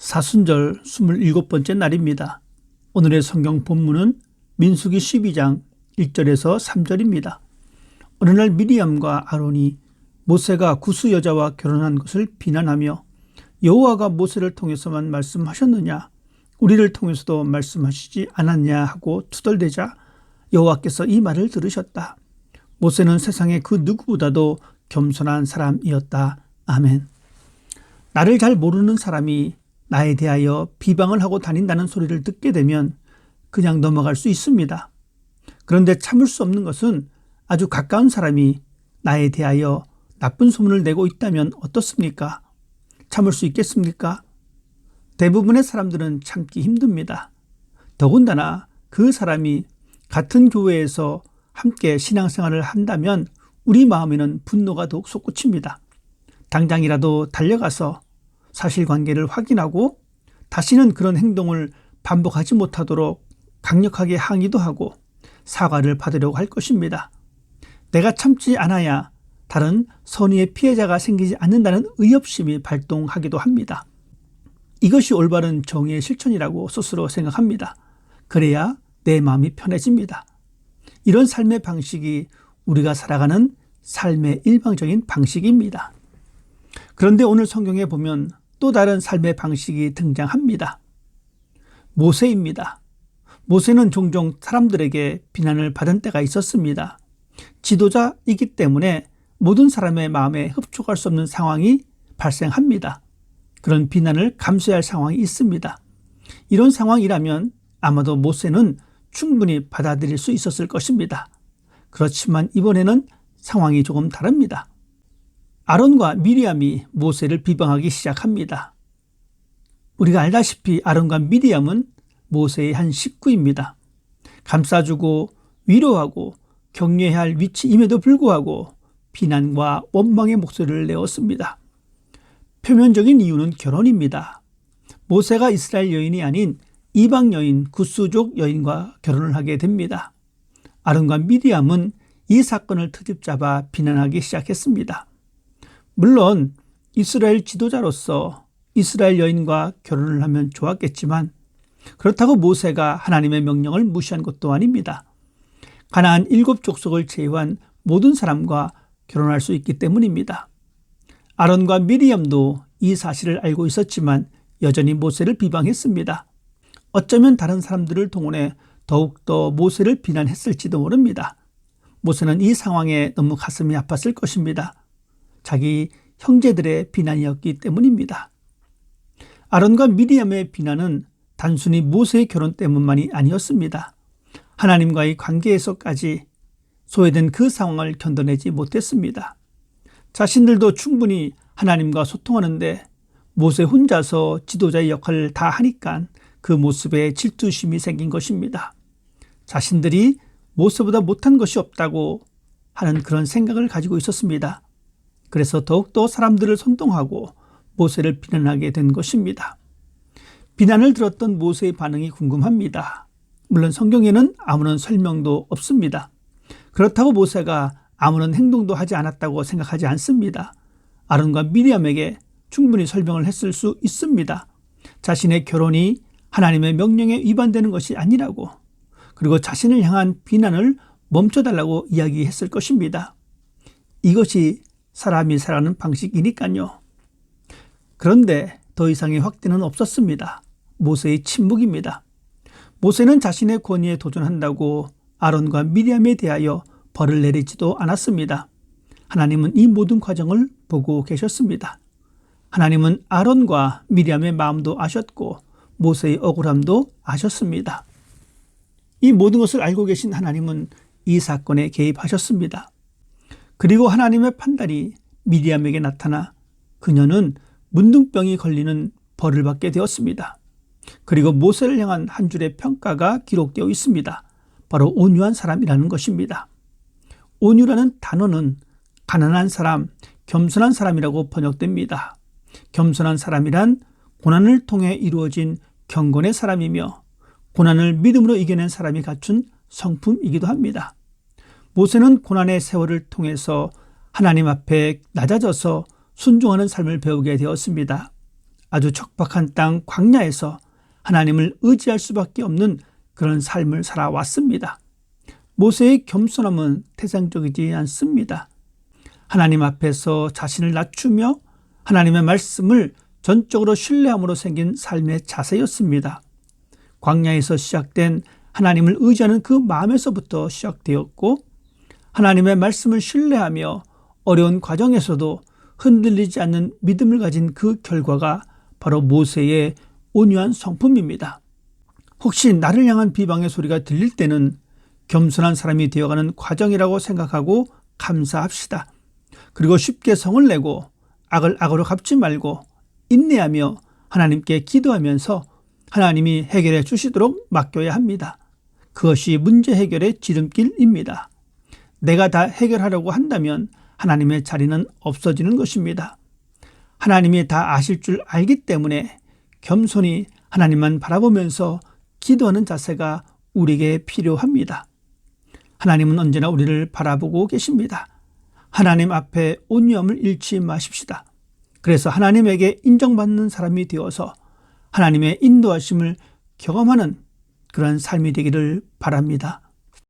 사순절 27번째 날입니다. 오늘의 성경 본문은 민수기 12장 1절에서 3절입니다. 어느 날 미리암과 아론이 모세가 구스 여자와 결혼한 것을 비난하며 여호와가 모세를 통해서만 말씀하셨느냐, 우리를 통해서도 말씀하시지 않았냐 하고 투덜대자 여호와께서 이 말을 들으셨다. 모세는 세상에 그 누구보다도 겸손한 사람이었다. 아멘. 나를 잘 모르는 사람이 나에 대하여 비방을 하고 다닌다는 소리를 듣게 되면 그냥 넘어갈 수 있습니다. 그런데 참을 수 없는 것은 아주 가까운 사람이 나에 대하여 나쁜 소문을 내고 있다면 어떻습니까? 참을 수 있겠습니까? 대부분의 사람들은 참기 힘듭니다. 더군다나 그 사람이 같은 교회에서 함께 신앙생활을 한다면 우리 마음에는 분노가 더욱 솟구칩니다. 당장이라도 달려가서 사실관계를 확인하고 다시는 그런 행동을 반복하지 못하도록 강력하게 항의도 하고 사과를 받으려고 할 것입니다. 내가 참지 않아야 다른 선의의 피해자가 생기지 않는다는 의협심이 발동하기도 합니다. 이것이 올바른 정의의 실천이라고 스스로 생각합니다. 그래야 내 마음이 편해집니다. 이런 삶의 방식이 우리가 살아가는 삶의 일방적인 방식입니다. 그런데 오늘 성경에 보면 또 다른 삶의 방식이 등장합니다. 모세입니다. 모세는 종종 사람들에게 비난을 받은 때가 있었습니다. 지도자이기 때문에 모든 사람의 마음에 흡족할 수 없는 상황이 발생합니다. 그런 비난을 감수해야 할 상황이 있습니다. 이런 상황이라면 아마도 모세는 충분히 받아들일 수 있었을 것입니다. 그렇지만 이번에는 상황이 조금 다릅니다. 아론과 미리암이 모세를 비방하기 시작합니다. 우리가 알다시피 아론과 미리암은 모세의 한 식구입니다. 감싸주고 위로하고 격려해야 할 위치임에도 불구하고 비난과 원망의 목소리를 내었습니다. 표면적인 이유는 결혼입니다. 모세가 이스라엘 여인이 아닌 이방 여인 구스족 여인과 결혼을 하게 됩니다. 아론과 미리암은 이 사건을 트집잡아 비난하기 시작했습니다. 물론 이스라엘 지도자로서 이스라엘 여인과 결혼을 하면 좋았겠지만 그렇다고 모세가 하나님의 명령을 무시한 것도 아닙니다. 가나안 7족속을 제외한 모든 사람과 결혼할 수 있기 때문입니다. 아론과 미리암도 이 사실을 알고 있었지만 여전히 모세를 비방했습니다. 어쩌면 다른 사람들을 동원해 더욱더 모세를 비난했을지도 모릅니다. 모세는 이 상황에 너무 가슴이 아팠을 것입니다. 자기 형제들의 비난이었기 때문입니다. 아론과 미리암의 비난은 단순히 모세의 결혼 때문만이 아니었습니다. 하나님과의 관계에서까지 소외된 그 상황을 견뎌내지 못했습니다. 자신들도 충분히 하나님과 소통하는데 모세 혼자서 지도자의 역할을 다 하니까 그 모습에 질투심이 생긴 것입니다. 자신들이 모세보다 못한 것이 없다고 하는 그런 생각을 가지고 있었습니다. 그래서 더욱더 사람들을 선동하고 모세를 비난하게 된 것입니다. 비난을 들었던 모세의 반응이 궁금합니다. 물론 성경에는 아무런 설명도 없습니다. 그렇다고 모세가 아무런 행동도 하지 않았다고 생각하지 않습니다. 아론과 미리암에게 충분히 설명을 했을 수 있습니다. 자신의 결혼이 하나님의 명령에 위반되는 것이 아니라고, 그리고 자신을 향한 비난을 멈춰달라고 이야기했을 것입니다. 이것이 사람이 살아가는 방식이니까요. 그런데 더 이상의 확대는 없었습니다. 모세의 침묵입니다. 모세는 자신의 권위에 도전한다고 아론과 미리암에 대하여 벌을 내리지도 않았습니다. 하나님은 이 모든 과정을 보고 계셨습니다. 하나님은 아론과 미리암의 마음도 아셨고 모세의 억울함도 아셨습니다. 이 모든 것을 알고 계신 하나님은 이 사건에 개입하셨습니다. 그리고 하나님의 판단이 미리암에게 나타나 그녀는 문둥병이 걸리는 벌을 받게 되었습니다. 그리고 모세를 향한 한 줄의 평가가 기록되어 있습니다. 바로 온유한 사람이라는 것입니다. 온유라는 단어는 가난한 사람, 겸손한 사람이라고 번역됩니다. 겸손한 사람이란 고난을 통해 이루어진 경건의 사람이며 고난을 믿음으로 이겨낸 사람이 갖춘 성품이기도 합니다. 모세는 고난의 세월을 통해서 하나님 앞에 낮아져서 순종하는 삶을 배우게 되었습니다. 아주 척박한 땅 광야에서 하나님을 의지할 수밖에 없는 그런 삶을 살아왔습니다. 모세의 겸손함은 태생적이지 않습니다. 하나님 앞에서 자신을 낮추며 하나님의 말씀을 전적으로 신뢰함으로 생긴 삶의 자세였습니다. 광야에서 시작된 하나님을 의지하는 그 마음에서부터 시작되었고, 하나님의 말씀을 신뢰하며 어려운 과정에서도 흔들리지 않는 믿음을 가진 그 결과가 바로 모세의 온유한 성품입니다. 혹시 나를 향한 비방의 소리가 들릴 때는 겸손한 사람이 되어가는 과정이라고 생각하고 감사합시다. 그리고 쉽게 성을 내고 악을 악으로 갚지 말고 인내하며 하나님께 기도하면서 하나님이 해결해 주시도록 맡겨야 합니다. 그것이 문제 해결의 지름길입니다. 내가 다 해결하려고 한다면 하나님의 자리는 없어지는 것입니다. 하나님이 다 아실 줄 알기 때문에 겸손히 하나님만 바라보면서 기도하는 자세가 우리에게 필요합니다. 하나님은 언제나 우리를 바라보고 계십니다. 하나님 앞에 온유함을 잃지 마십시다. 그래서 하나님에게 인정받는 사람이 되어서 하나님의 인도하심을 경험하는 그런 삶이 되기를 바랍니다.